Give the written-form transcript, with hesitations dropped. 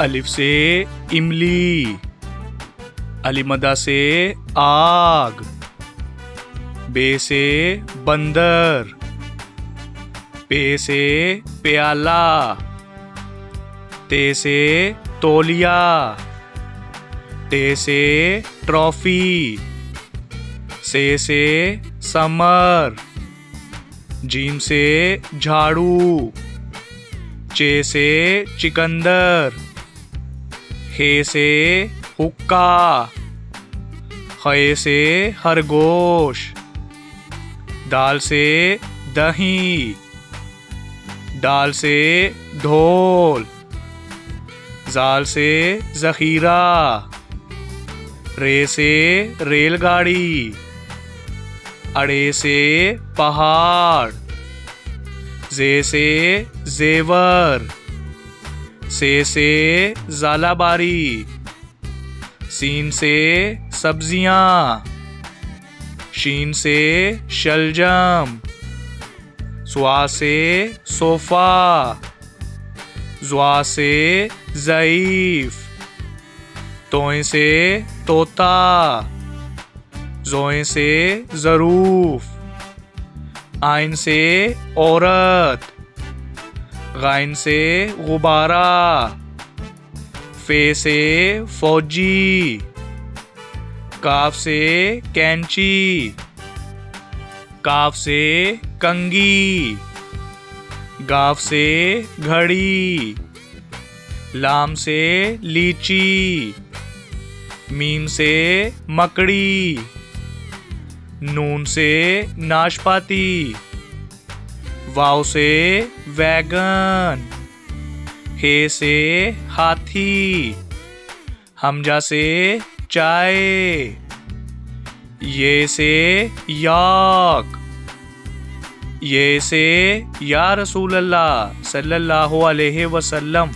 अलिफ से इमली, अलिमदा से आग, बे से बंदर, पे से प्याला, ते से तौलिया, टे से ट्रॉफी, से समर, जीम से झाड़ू, चे से चिकंदर, हे से हुक्का, खे से खरगोश, दाल से दही, दाल से ढोल, जाल से जखीरा, रे से रेलगाड़ी, अड़े से पहाड़, जे से जेवर, से जालाबारी, सीन से सब्जियां, शीन से शलजम, स्वा से सोफा, ज्वा से ज़ईफ, तोए से तोता, जोए से ज़रूफ, आइन से औरत, गाइन से गुब्बारा, फे से फौजी, काफ से कैंची, काफ से कंगी, गाफ से घड़ी, लाम से लीची, मीम से मकड़ी, नून से नाशपाती, वाव से वैगन, हे से हाथी, हमजा से चाय, ये से याक, ये से या रसूल अल्लाह सल्लल्लाहु अलैहि वसल्लम।